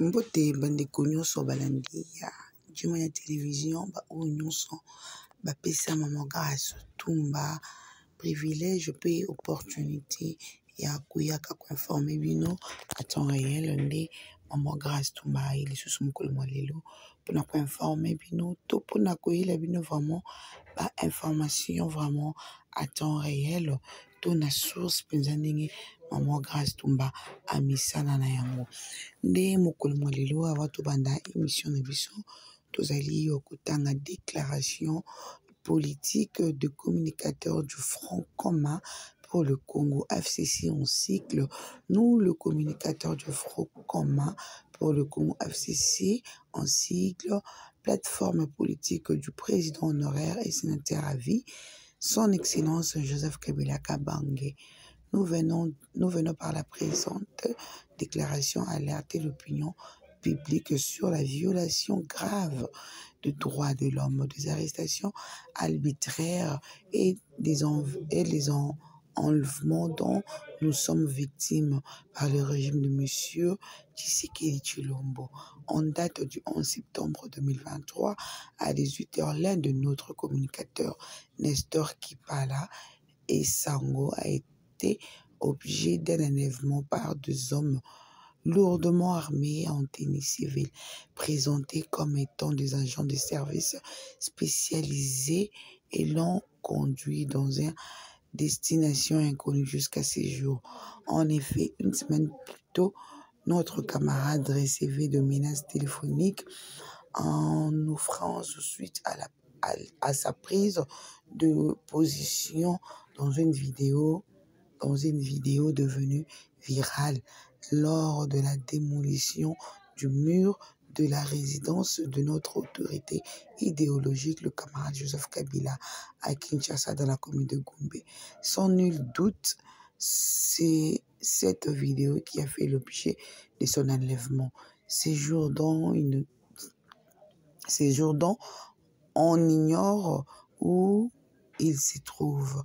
Mbote bandeko nyonso balandi ya juma ya télévision ba oyo nyonso bapesa Maman Grace Tumba privilège pe opportunité ya koyaka koinforme bino à temps réel nde Maman Grace Tumba ili susu mokolo mwa lelo mpona koinforme bino to mpona koyela bino vraiment ba information vraiment à temps réel to na source mpenza ndenge Maman Grace Tumba amisana na yango nde mokolo mwa lelo awa tobanda émission na biso tozali kotanga déclaration politique de communicateur du Front commun pour le Congo, FCC en cycle. Nous, le communicateur du Front commun pour le Congo, FCC en cycle, plateforme politique du président honoraire et sénateur à vie, son Excellence Joseph Kabila Kabange. Nous venons par la présente déclaration alerter l'opinion publique sur la violation grave des droits de l'homme, des arrestations arbitraires et les enlèvements dont nous sommes victimes par le régime de M. Tshisekedi Tshilombo. En date du 11 septembre 2023, à 18h, l'un de notre communicateur, Nestor Kipala et Sango, a été objet d'un enlèvement par deux hommes lourdement armés en tenue civile, présentés comme étant des agents de services spécialisés et l'ont conduit dans une destination inconnue jusqu'à ces jours. En effet, une semaine plus tôt, notre camarade recevait de menaces téléphoniques en offrant suite à sa prise de position dans une vidéo devenue virale lors de la démolition du mur de la résidence de notre autorité idéologique, le camarade Joseph Kabila, à Kinshasa, dans la commune de Gombe. Sans nul doute, c'est cette vidéo qui a fait l'objet de son enlèvement. Ces jours dont on ignore où il se trouve.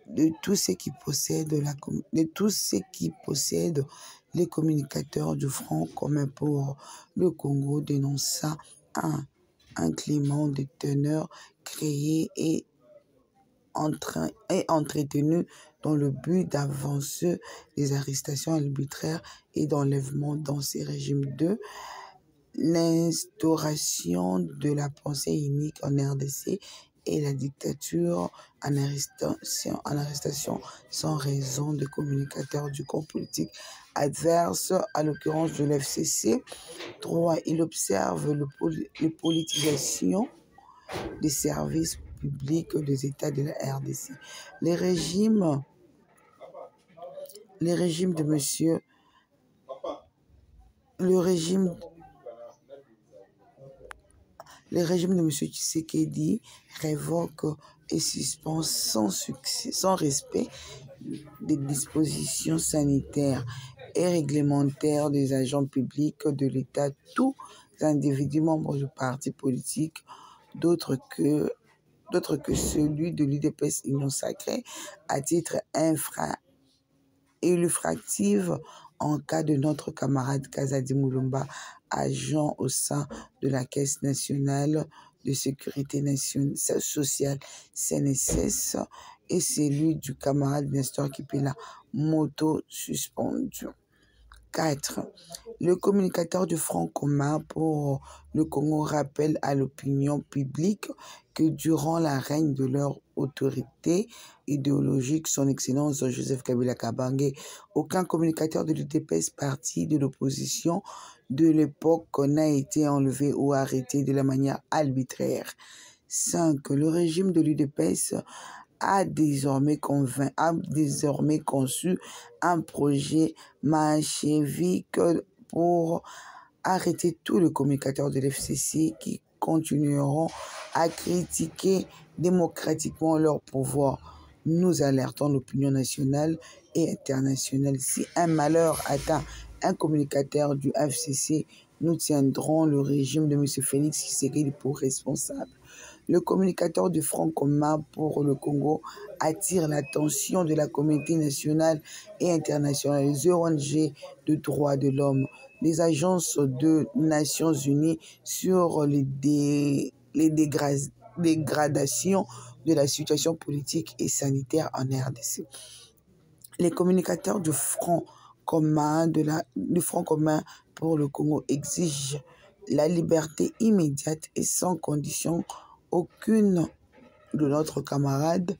De tous ceux qui possèdent les communicateurs du Front commun pour le Congo dénonçant un climat de teneur créé et entretenu dans le but d'avancer les arrestations arbitraires et d'enlèvement dans ces régimes de l'instauration de la pensée unique en RDC et la dictature en arrestation sans raison de communicateurs du camp politique adverse, à l'occurrence de l'FCC. 3. Il observe la politisation des services publics des États de la RDC. Le régime de M. Tshisekedi révoque et suspend sans respect des dispositions sanitaires et réglementaires des agents publics de l'État, tous individus membres du parti politique, d'autres que celui de l'UDPS Union Sacrée, à titre illustratif en cas de notre camarade Kazadi Moulumba, agent au sein de la Caisse nationale de sécurité sociale CNSS, et celui du camarade Nestor Kipela, moto suspendu. 4. Le communicateur du Front commun pour le Congo rappelle à l'opinion publique que durant la règne de leur autorité idéologique, son Excellence Joseph Kabila Kabange, aucun communicateur de l'UDPS parti de l'opposition de l'époque n'a été enlevé ou arrêté de la manière arbitraire. 5. Le régime de l'UDPS a désormais conçu un projet machiavélique pour arrêter tous les communicateurs de l'FCC qui continueront à critiquer démocratiquement leur pouvoir. Nous alertons l'opinion nationale et internationale. Si un malheur atteint un communicateur du FCC, nous tiendrons le régime de M. Félix Tshisekedi pour responsable. Le communicateur du Front commun pour le Congo attire l'attention de la communauté nationale et internationale, les ONG de droits de l'homme, les agences des Nations Unies sur les dégradations de la situation politique et sanitaire en RDC. Les communicateurs du Front commun, pour le Congo exigent la liberté immédiate et sans condition. Aucun de notre camarade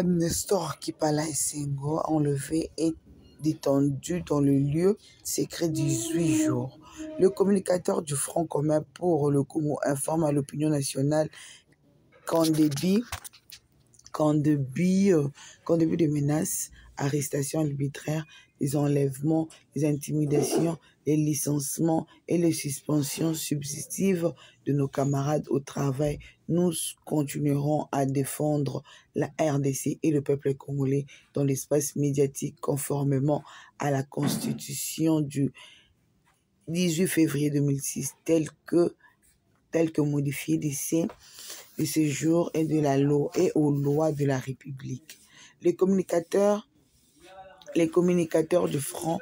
Nestor Kipala Essengo enlevé et détendu dans le lieu secret 18 jours. Le communicateur du Front commun pour le Congo informe à l'opinion nationale qu'en début de menaces, arrestations arbitraires, les enlèvements, les intimidations, les licenciements et les suspensions substitutives de nos camarades au travail, nous continuerons à défendre la RDC et le peuple congolais dans l'espace médiatique conformément à la Constitution du 18 février 2006 telle que modifiée de ce jour et de la loi et aux lois de la République. Les communicateurs du Front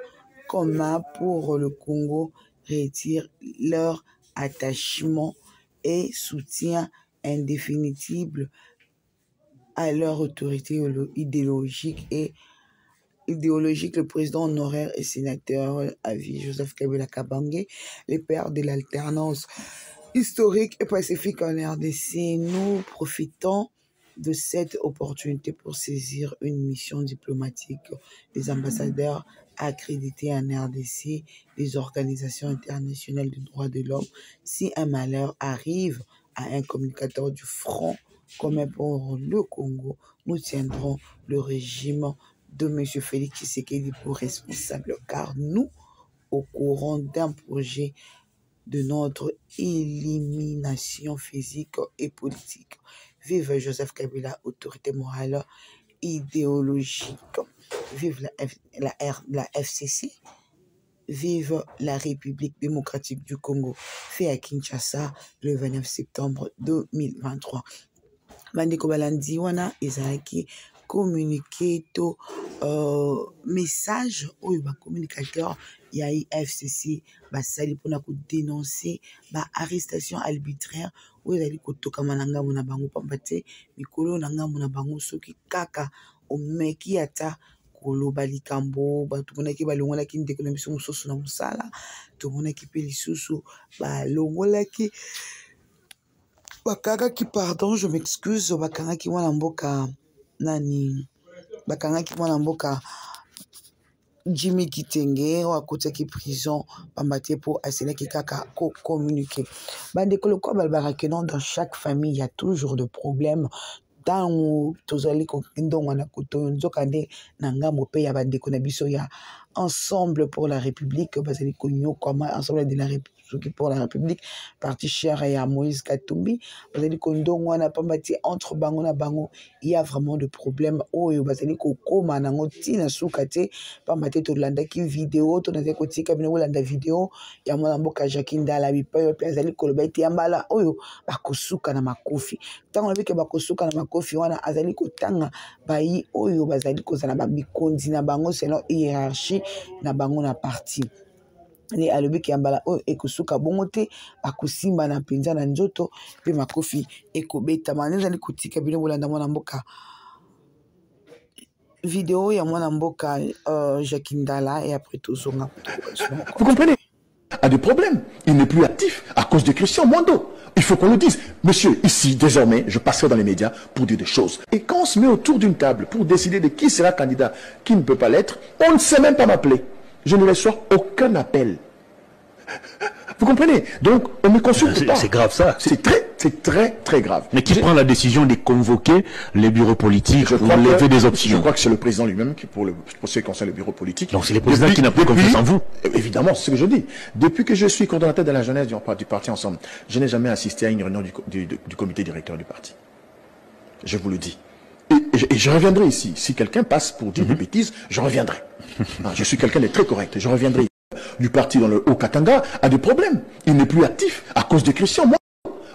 commun pour le Congo retirent leur attachement et soutien indéfinible à leur autorité idéologique, le président honoraire et sénateur à vie Joseph Kabila Kabange, les pères de l'alternance historique et pacifique en RDC. Nous profitons de cette opportunité pour saisir une mission diplomatique. Les ambassadeurs accrédités en RDC, les organisations internationales des droits de l'homme. Si un malheur arrive à un communicateur du Front commun pour le Congo, nous tiendrons le régime de M. Félix Tshisekedi pour responsable, car nous, au courant d'un projet de notre élimination physique et politique. Vive Joseph Kabila, autorité morale, idéologique. Vive la FCC. Vive la République démocratique du Congo. Fait à Kinshasa le 29 septembre 2023. Bandeko balandi wana ezalaki communiqué to message oyo ba communicateur ya FCC basali mpona kodénoncer ba arrestation arbitraire oyo ezali kotokama na ngambo na bango pamba te mikolo na ngambo na bango soki kaka omeki ata koloba likambo bato monaki balongolaki ndeko na biso mosusu na mosala tomonaki mpe lisusu balongolaki bakangaki pardon je m'excuse bakangaki mwana mboka nani bakangaki mwana mboka Jimmy Kitenge akotaki prison pamba te po aselaki kaka ko communiquer bandeko lokwa balbara que non dans chaque famille il y a toujours de problèmes dans tozali ko ndongo na koto nzokande na ngambo pe ya bandeko na biso ya ensemble pour la République bazali ko nyokama ensemble de la République pour la République parti cher et à Moïse Katumbi bazali ko ndongo na pamba te entre bango na bango il y a vraiment de problèmes oyo bazali ko koma nango tina suka te pamba te to landaki vidéo to nazali ko tika bino landa vidéo ya mwana mboka Jacques Ndala bipayo pe azali ko loba ete yambala oyo bakosuka na makofi tango na bike bakosuka na makofi wana azali ko tanga bayi oyo bazali ko zana ba bikondi na bango selon hiérarchie na bango na parti ne alobi ki yambala oyo ekosuka bongo te akosimba na mpenza na nzoto pe makofi ekobeta mane ezali kotika bino bolanda mwana mboka vidéo ya mwana mboka Jacques Ndala et après tout zonga. Vous comprenez? A des problèmes. Il n'est plus actif à cause de Christian Mondo. Il faut qu'on le dise. Monsieur, ici, désormais, je passerai dans les médias pour dire des choses. Et quand on se met autour d'une table pour décider de qui sera candidat, qui ne peut pas l'être, on ne sait même pas m'appeler. Je ne reçois aucun appel. Vous comprenez? Donc, on ne consulte pas. C'est grave ça. C'est très grave. Mais qui prend la décision de convoquer les bureaux politiques pour lever des options? Je crois que c'est le président lui-même qui, pour ce qui concerne le bureau politique. Donc c'est le président qui n'a plus confiance en vous. Évidemment, c'est ce que je dis. Depuis que je suis coordonnateur de la jeunesse du parti Ensemble, je n'ai jamais assisté à une réunion du comité directeur du parti. Je vous le dis. Et je reviendrai ici. Si quelqu'un passe pour dire des bêtises, je reviendrai. Je suis quelqu'un de très correct. Je reviendrai. Du parti dans le Haut-Katanga a des problèmes. Il n'est plus actif à cause de Christian. Moi,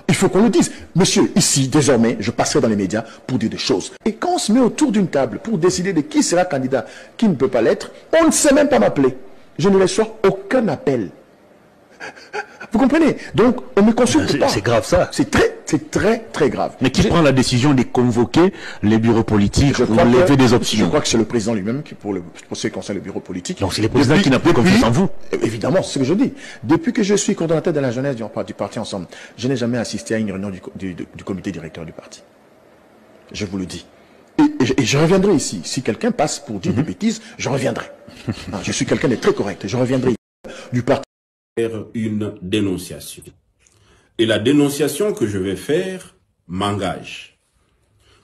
Il faut qu'on le dise. Monsieur, ici, désormais, je passerai dans les médias pour dire des choses. Et quand on se met autour d'une table pour décider de qui sera candidat, qui ne peut pas l'être, on ne sait même pas m'appeler. Je ne reçois aucun appel. Vous comprenez? Donc, on ne consulte pas. C'est grave ça. C'est très grave. Mais qui prend la décision de convoquer les bureaux politiques pour lever des options? Je crois que c'est le président lui-même qui, pour ce qui concerne le bureau politique. Donc c'est le président qui n'a plus confiance en vous. Évidemment, c'est ce que je dis. Depuis que je suis coordonnateur de la jeunesse du parti Ensemble, je n'ai jamais assisté à une réunion du comité directeur du parti. Je vous le dis. Et je reviendrai ici. Si quelqu'un passe pour dire des bêtises, je reviendrai. Je suis quelqu'un de très correct. Je reviendrai du parti. Une dénonciation. Et la dénonciation que je vais faire m'engage.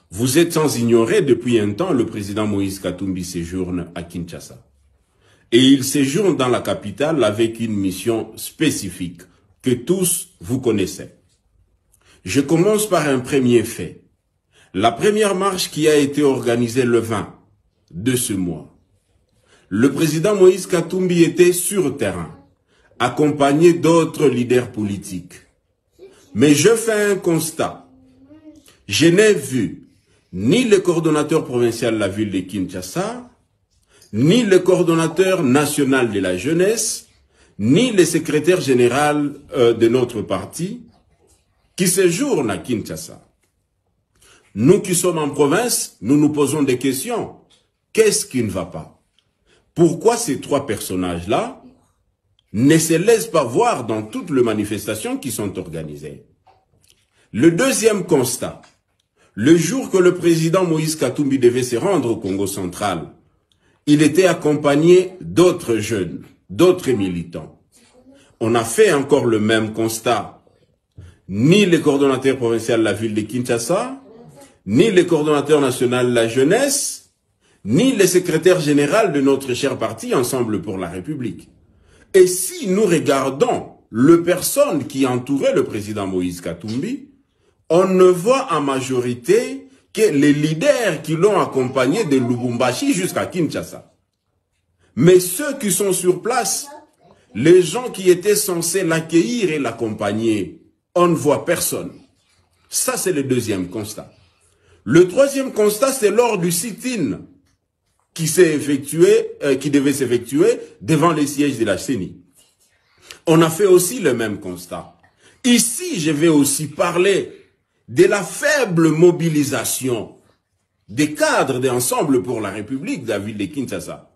Vous êtes sans ignorer, depuis un temps, le président Moïse Katumbi séjourne à Kinshasa. Et il séjourne dans la capitale avec une mission spécifique que tous vous connaissez. Je commence par un premier fait. La première marche qui a été organisée le 20 de ce mois. Le président Moïse Katumbi était sur terrain, accompagné d'autres leaders politiques. Mais je fais un constat. Je n'ai vu ni le coordonnateur provincial de la ville de Kinshasa, ni le coordonnateur national de la jeunesse, ni le secrétaire général de notre parti qui séjourne à Kinshasa. Nous qui sommes en province, nous nous posons des questions. Qu'est-ce qui ne va pas? Pourquoi ces trois personnages-là ne se laissent pas voir dans toutes les manifestations qui sont organisées? Le deuxième constat, le jour que le président Moïse Katumbi devait se rendre au Congo central, il était accompagné d'autres jeunes, d'autres militants. On a fait encore le même constat. Ni le coordonnateur provincial de la ville de Kinshasa, ni le coordonnateur national de la jeunesse, ni le secrétaire général de notre cher parti Ensemble pour la République. Et si nous regardons les personnes qui entouraient le président Moïse Katumbi, on ne voit en majorité que les leaders qui l'ont accompagné de Lubumbashi jusqu'à Kinshasa. Mais ceux qui sont sur place, les gens qui étaient censés l'accueillir et l'accompagner, on ne voit personne. Ça, c'est le deuxième constat. Le troisième constat, c'est lors du sit-in qui devait s'effectuer devant les sièges de la CENI. On a fait aussi le même constat. Ici, je vais aussi parler de la faible mobilisation des cadres d'Ensemble pour la République de la ville de Kinshasa.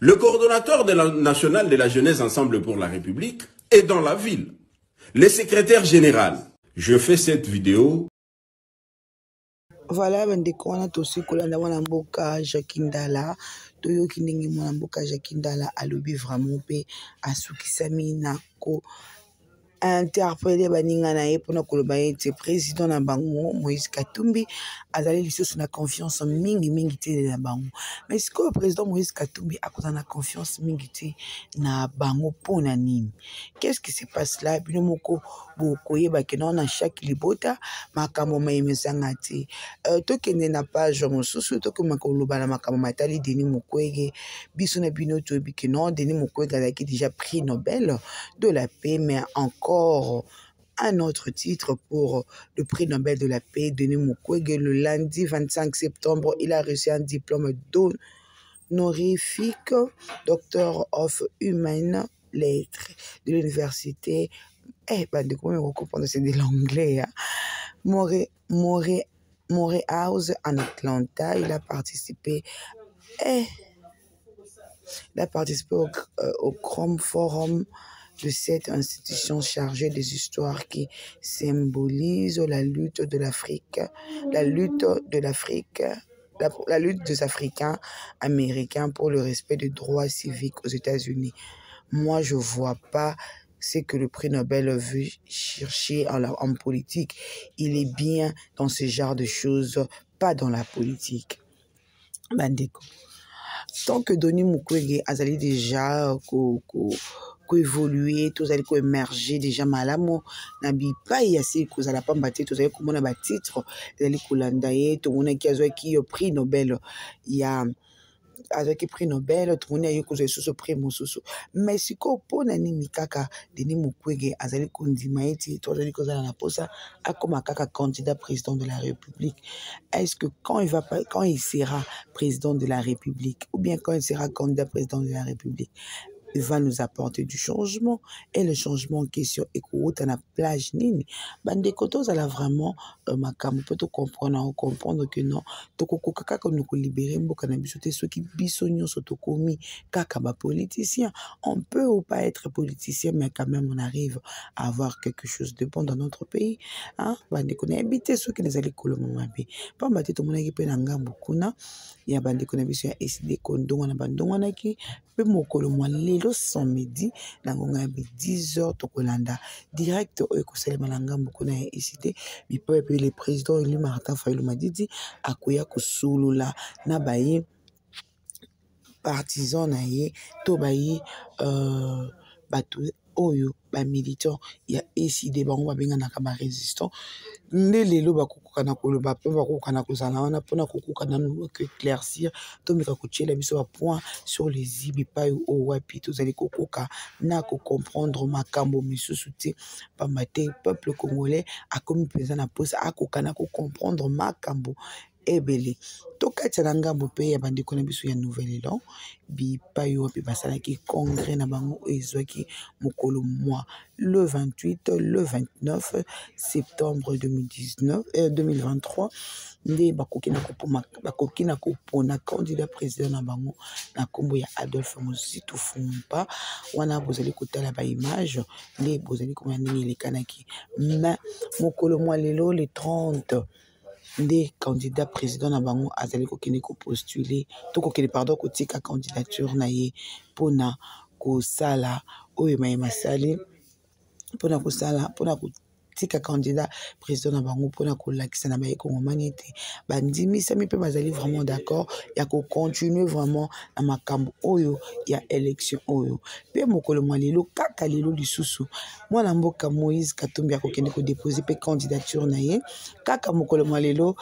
Le coordonnateur national de la jeunesse Ensemble pour la République est dans la ville. Le secrétaire général. Je fais cette vidéo. Voilà, bandeko wana tosi kolanda mwana mboka Jacques Ndala toyoki ndenge mwana mboka Jacques Ndala alobi vraiment pe asukisami na ko interpeller baninga na ye pona koloba ete président na bango Moïse Katumbi azali lisusu na confiance mingi te na bango. Mais ce que le président Moïse Katumbi a na confiance mingi te na bango pona nini? Qu'est-ce qui se passe là? Bino moko bokoyeba ke na chaque libota makambo mayemesanga te. Tokende na page mosusu tokoma koloba na makambo matali Denis Mukwege biso na bino toyebi ke non Denis Mukwege azalaki déjà prix Nobel de la paix, mais encore un autre titre pour le prix Nobel de la paix. Denis Mukwege, le lundi 25 septembre, il a reçu un diplôme honorifique, Doctor of Human Lettres de l'université. Comment on comprend, c'est de l'anglais. Morehouse en Atlanta. Il a participé. Il a participé au Chrome Forum de cette institution chargée des histoires qui symbolise la lutte de l'Afrique, la lutte des Africains américains pour le respect des droits civiques aux États-Unis. Moi, je ne vois pas ce que le prix Nobel veut chercher en politique. Il est bien dans ce genre de choses, pas dans la politique. Bandeko. Tant que Denis Mukwege azali déjà évoluer, tous allez émerger déjà malamu na bipai ya si kozala pamba te tous allez komona ba titre allez kolandaye to mona ki azwa ki prix Nobel ya avec prix Nobel, tourné avec cause sous prix Mosusu. Mais si ko pona nini kaka Denis Mukwege azali kondima eti to azali koza na posa a comme kaka candidat président de la République. Est-ce que quand il sera président de la République ou bien quand il sera candidat président de la République, il va nous apporter du changement, et le changement en question est qu'on a plage nini bande kotos ala vraiment makam peut comprendre que non toko kaka ko nous libérer mboka na biso te ceux qui bisonyo soto komi kaka ba politicien. On peut ou pas être politicien, mais quand même on arrive à avoir quelque chose de bon dans notre pays, hein. Bande ko na habiter ceux qui les allait kolomo mabe pas mbate to mona ki pe na ngambo kuna ya bande ko na biso ya SD kondonga na bandonga na ki pe mokolo mwa lelo sans midi na ngonga 10h to kolanda direct o ekoselema na ngambo kuna ya SD bi pe le président Eli Martin Fayulu Madidi akoya kosulula na baye partisan na ye to baye batu oyo ba militant ya ECD bango babenga na kama résistant nde lelo bakokoka na koloba pe bakokoka na kozala wana pona kokoka na nous éclaircir to meka kotiela biso ba point sur les ibipa o wapi to zali kokoka na ko comprendre makambo misusu te pambate peuple congolais a komi pesa na posa akoka na ko comprendre makambo ebele to katia ngambo pe ya bandeko na biso ya Nouvelle Élan bi payo pe basala ki congrès na bango ezwaki mokolo mois le 28 le 29 septembre 2023 nde bakoki na kopona candidat président na bango na kombo ya Adolphe Mositu Fumpa wana bozali kotala ba image nde bozali komona ndenge elekanaki na mokolo mois lelo le 30 des candidats président na bango azali kokende ko postuler to kokende pardon kotika candidature na ye pona ko sala oyo masali pona ko sala pona ko tika candidat président na bango pona ko lakisa na baye kongomani te bandimisa mi pe bazali vraiment d'accord ya ko continuer vraiment na makambo oyo ya élection oyo pe mokolo malelo kaka lelo lisusu mwana mboka Moïse Katumbi akokende ko déposer pe candidature na ye kaka mokolo malelo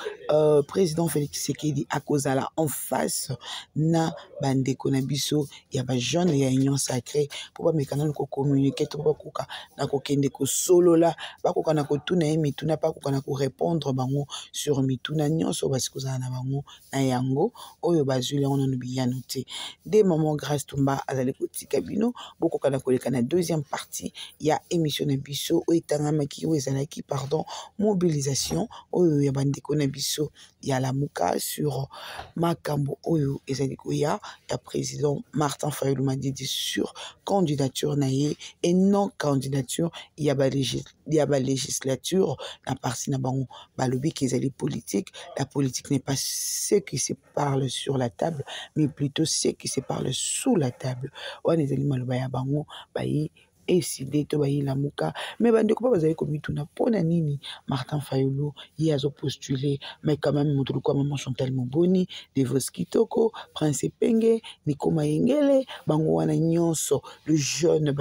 président Félix Tshisekedi akozala en face na bandeko na biso ya ba jeune ya union sacrée pour ba mekana ko communiquer to ba koka na kokende ko solola ba koka na kotuna ye mituna pa koka na ko répondre bango sur mituna nyonso basi kozala na bango na yango oyo bazuli on no biyano te de maman Grâce Tumba azali kotika bino bokoka na koleka na deuxième partie ya émission na biso o etangamaki o ezalaki pardon mobilisation oyo ya bandeko na biso ya lamuka sur makambo oyo ezali koya ya président Martin Fayulu Madidi sur candidature na ye et non candidature ya ba législature na parti na bango balobi qu'ils politique. La politique n'est pas ce qui se parle sur la table mais plutôt ce qui se parle sous la table. On est allé maloba ya bango bayi ECD to bayi lamuka mais bandeko pa bazali komituna pona nini Martin Fayulu y a postulé mais quand même moto kwa maman Chantal Moboni Devos Kitoko Prince Penge Nico Mayengele bango wana nyonso le jeune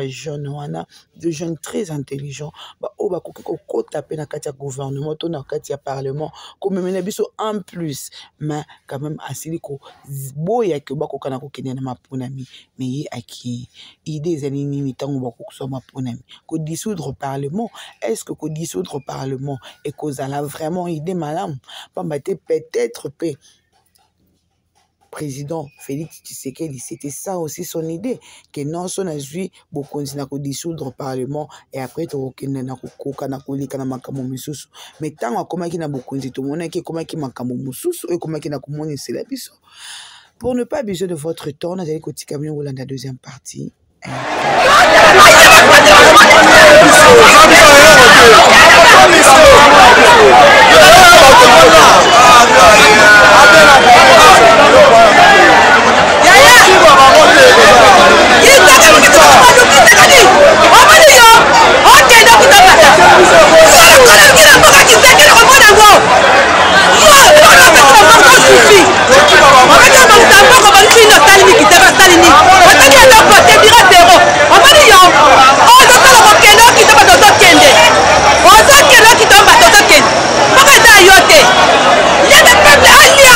wana de jeunes très intelligents ba o ba kokiko kota pe na kati ya gouvernement to na kati ya parlement comme mena biso en plus mais quand même asili ko boya ke ba kokana ko kenya na mapunami mais yi aki idée zani nini tango ba so mapunami ko dissoudre parlement. Est-ce que dissoudre parlement et cause à la vraiment idée madame pambate peut-être pe président Félix Tshisekedi c'était ça aussi son idée que non son a vu beaucoup na ko dissoudre parlement et après to okende na kokoka na kolika na makambo misusu mais tant akoma ki na beaucoup nzito mona ki koma ki makambo mususu e koma ki na komoni c'est la biso pour ne pas abuser de votre temps na allez kotika bino la deuxième partie. Il y a des peuples alliés,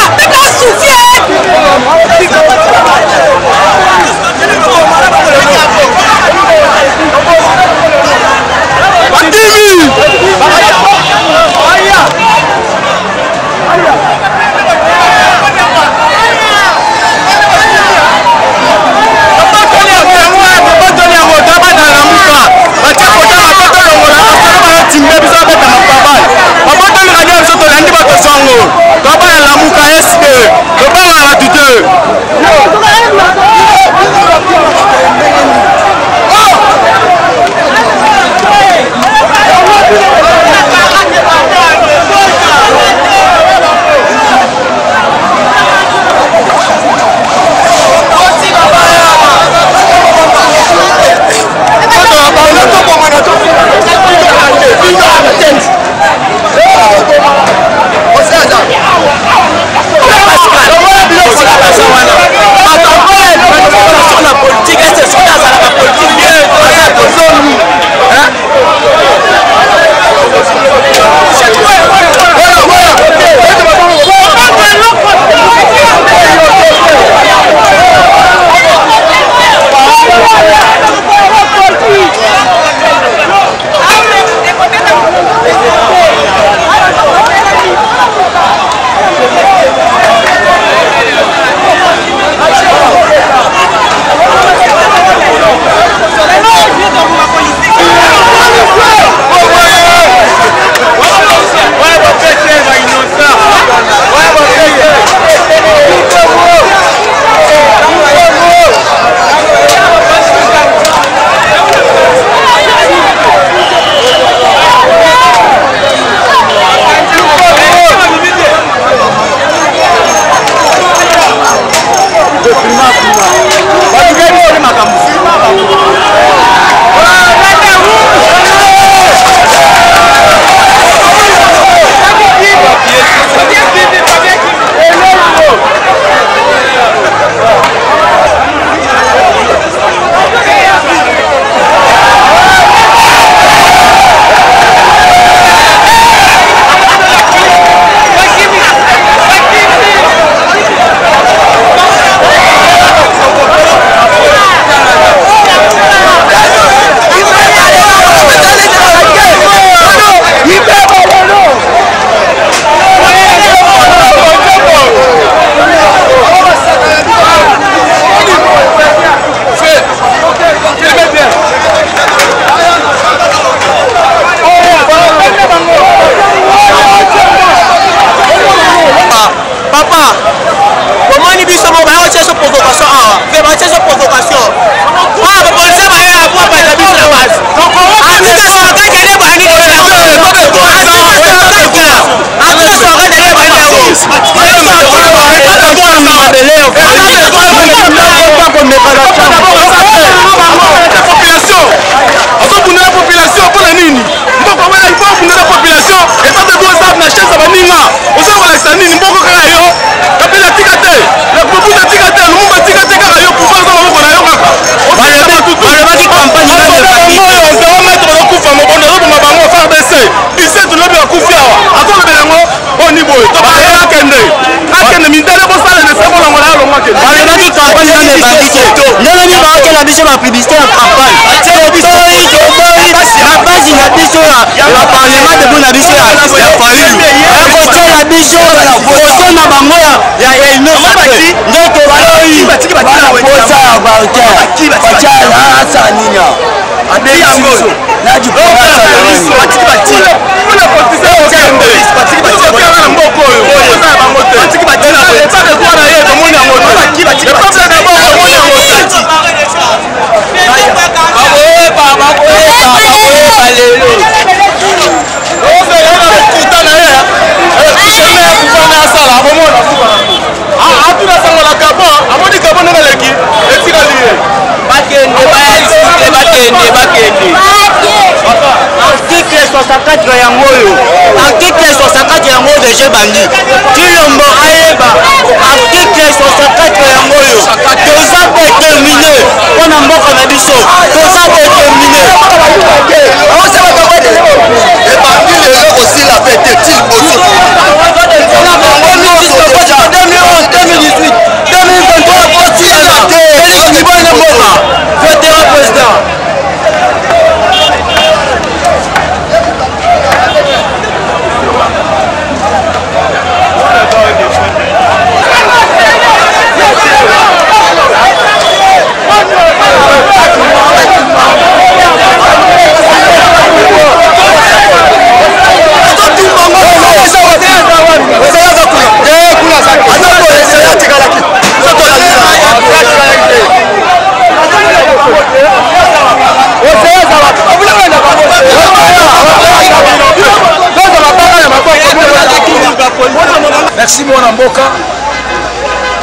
Merci mon mboka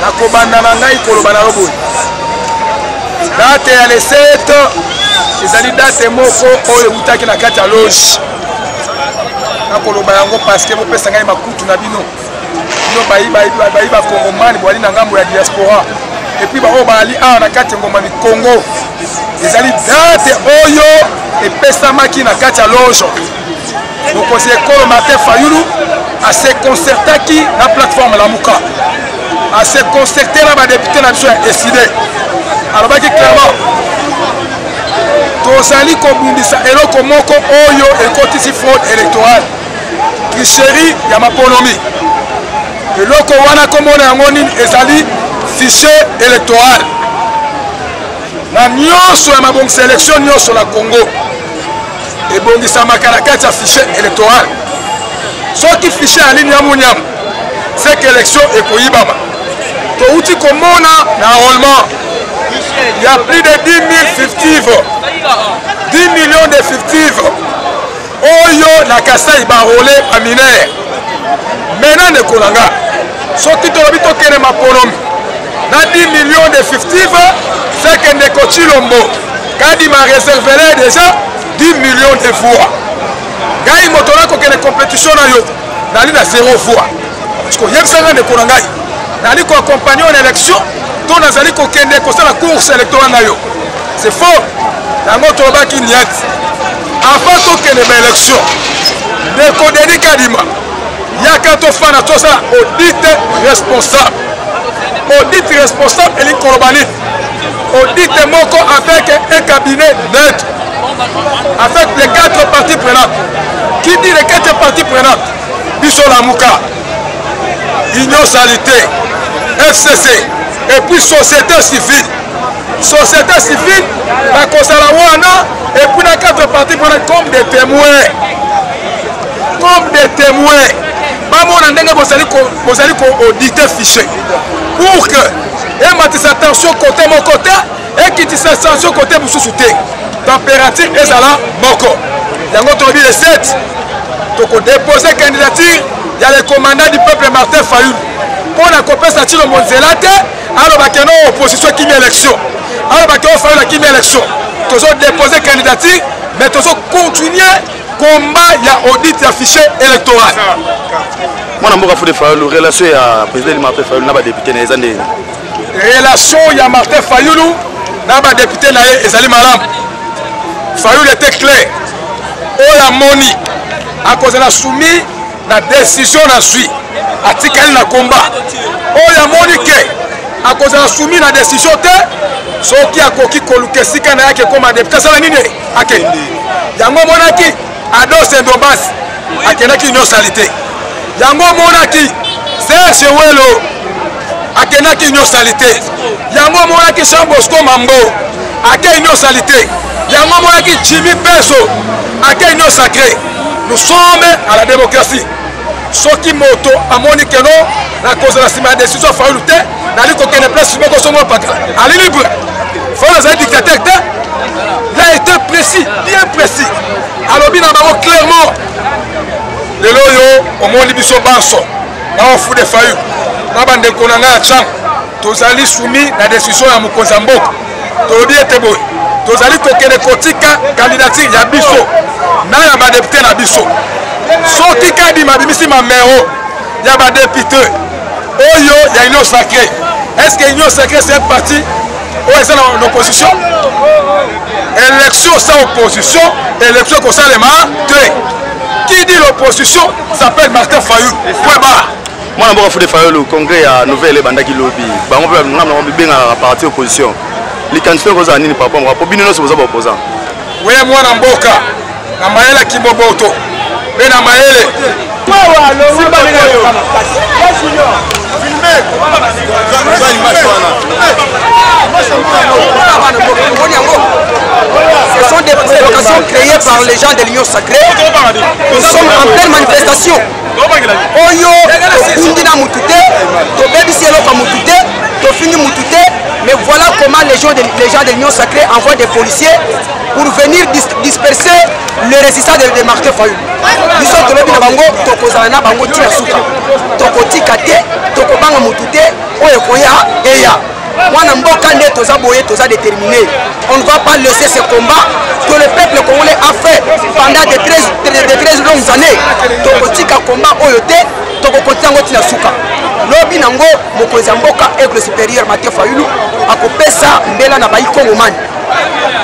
nakobanda na ngai koloba na lobo date ya le 7 ezali date moko oyo butaki na kati ya loge nakoloba yango parce que bopesa ngai makutu na bino bayi bakongomani bwali na ngambo ya diaspora et puis bao bali awa na kati ya ngoma mi Congo ezali date oyo epesamaki na kati ya loge mokonzi ekolo Martin Fayulu ase concertaki na plateforme Lamuka ase concerté na badepute na biso ya décidé alobaki clairement tozali kobundisa eloko moko oyo ekotisi fraude électorale tricherie ya maponomi eloko wana komona yango nini ezali fichier électoral na nyonso ya mabongisa élection nyonso na Congo ebongisamaka na kati ya fichier électoral soki fichier aline ya munyamu c'est que élection ekoyibama touti komona na enrôlement il y a plus de 10 000 fictives 10 millions de fictives oyo na Kasai barole a mineur maintenant nekolanga soki tolobi tokene maponomi na 10 millions d'effectifs, c'est que Ndeko Chilombo, quand il m'a réservé déjà 10 millions de voix. Quand il m'a donné une compétition, il a 0 voix. Parce que Yemsanga Ndeko Nangai, il a accompagné une élection, donc il a la course électorale. C'est faux. Dans notre bas qui n'y a avant qu'il y ait une élection, Ndeko Denis Kadima, il y a quand on fait un audit responsable. Audit responsable et l'incorbanite. Audit moko avec un cabinet neutre. Avec les 4 parties prenantes. Qui dit les 4 parties prenantes? Bissot Lamouka, Union Salité, FCC, et puis société civile. Société civile, la Kosalawana, et puis les 4 parties prenantes comme des témoins. Comme des témoins. Vous allez auditer fichier pour que et matisse attention côté mon côté et qui tisse attention côté vous sous-souté température et là moko yango tobi le 7 toko déposer candidature il y a le commandant du peuple Martin Fayulu pour la copesa tilo monzelate alors bakeno opposition qui met élection alors bakeno Fayulu qui met élection tozo déposer candidature mais tozo continuer combat il y a audit ya fichier électoral. Mwana mboka Fodé Fayulu relation ya président Martin Fayulu na ba député na ezande relation ya Martin Fayulu na ba député na ezali malam Fayulu était clair oya moni a cause na soumis na décision na suit atikali na combat oya moni ke a cause na soumis na décision te soki akoki koluka sika na yake comme député sala nini akende yango monaki Ados Ndobas akenaki Union Salité yango monaki Serge Welo akenaki Union Salité yango monaki Jean Bosco Mambo ake Union Salité yango monaki Jimmy Peso ake Union Sacré. Nous sommes à la démocratie. Soki moto amoni keno na cause la sima décision Fayulu te nali ko kene place moko somo paka ali libre faut les dictateurs te. Il a été précis, bien précis. Alors, bien clairement, le loyo, au moins, il y a un fou de Fayulu. Nous avons soumis la décision à Moukouazambok. Nous avons dit que candidature ya biso. Nous avons député na biso. Soki kadi mabimisi ma mero, il y a des députés. Oyo, il y a une Union Sacrée. Est-ce que l'Union Sacrée c'est un parti? Ou est-ce que c'est l'opposition? Élection sans opposition, élection comme ça les marques. Qui dit l'opposition s'appelle Martin Fayulu. Point barre. Moi, je suis Fayulu, le congrès à Nouvelle Bandaki Lobby. On a bien la partie opposition. Les candidats qui ont été par rapport à l'opposition. Oui, moi, je suis Mboka. Je suis Maëla Kimoboto. Je suis Maëla. Ce sont des provocations créées par les gens de l'Union Sacrée. Nous sommes en pleine manifestation. Oyo, Tokundina Moutouté, Tobebisielo Moutouté, Tofini Moutouté. Mais voilà comment les gens de l'Union Sacrée envoient des policiers pour venir disperser les résistants de Martin Fayulu. Nous sommes de Bango, Tokozana Bango Tirasuka, Tokotikate, Tokobanga Moutouté, Oyokoya, Eya. Moi, je déterminé. On ne va pas laisser ce combat que le peuple congolais a fait pendant de 13 longues années. Tokotika combat Oyote, Tokokotiango Tinasuka. Lobi Nango, Mokozamboka, Aigle supérieur Martin Fayulu, a coupé ça, Mbela na Baï Kongoman.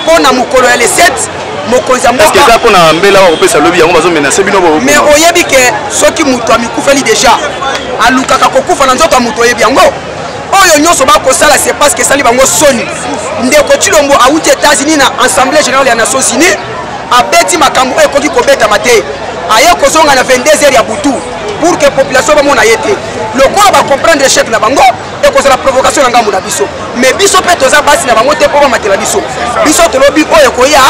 Pour na Mokolo les 7, Mokozamboka. Est-ce que ça pour na Mbela va couper ça Lobi, on va menacer Bino. Mais Oyebi que ceux qui moutou Amikoufeli déjà, à Lukaka Kokufa Nanzoto Moutou Yebiango. Oyo nyonso bakosala c'est parce que sali bango soni Ndeko Chilombo a outi États-Unis na Assemblée générale des Nations Unies a beti makambo ekoki kobeta mate aye kozonga na 22h ya butu pour que population ba mona yete le quoi va comprendre l'échec na bango et cause la provocation na ngambo na biso mais biso pe toza basi na bango te po matela biso biso to lobi oyo koya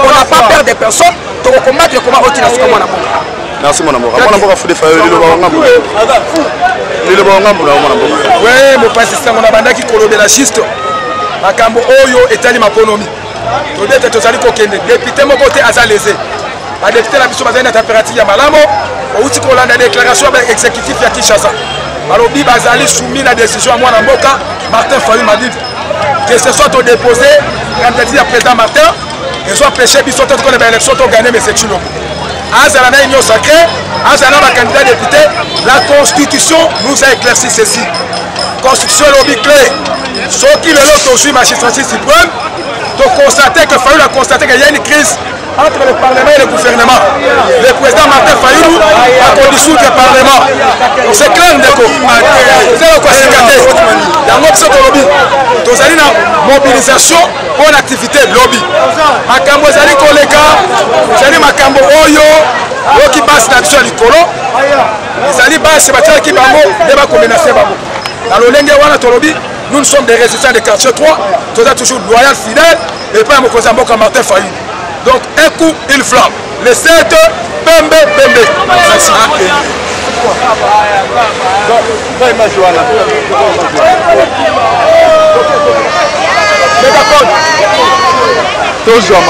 on n'a pas peur de personne to combattre le combat oti na suka mona bongo. Merci mon amour. Mon amour a Fodé Fayulu le ba ngambo. Le ba ngambo na mon amour. Ouais, mon pasteur mon abanda ki kolobela schiste. Makambo oyo etali makonomi. To dete to zali ko kende. Député moko te azaleze. Ba député la biso bazali na température ya malamo. Outi ko landa déclaration avec exécutif ya Kinshasa. balobi bazali soumis la décision à moi na mboka Martin Fayulu m'a dit que ce soit au déposé candidature à président Martin et soit péché biso to ko les élections to gagner mais c'est Tshilombo azala na union sacrée azala na candidat député la constitution nous a éclairci ceci constitution lobi clair ce qui le lot suit magistrature suprême to constater que Fayulu a constaté qu'il y a une crise entre le Parlement et le gouvernement. Le président Martin Fayulu a dissoudre le Parlement. Donc c'est clair, Ndeko. C'est quoi cicatrice. Dans notre lobby, nous avons une mobilisation pour une activité lobby. Makambo zali koleka, zali makambo oyo qui passe l'action à l'icolo. Zali basse batia qui bango débat comme menacé bango. Dans le lenge wana tolobi, nous sommes des résistants de quartier 3, nous sommes toujours loyal fidèles et pas mon cousin Martin Fayulu. Donc un coup, il flamme. Les 7, Pembe. Merci. Toujours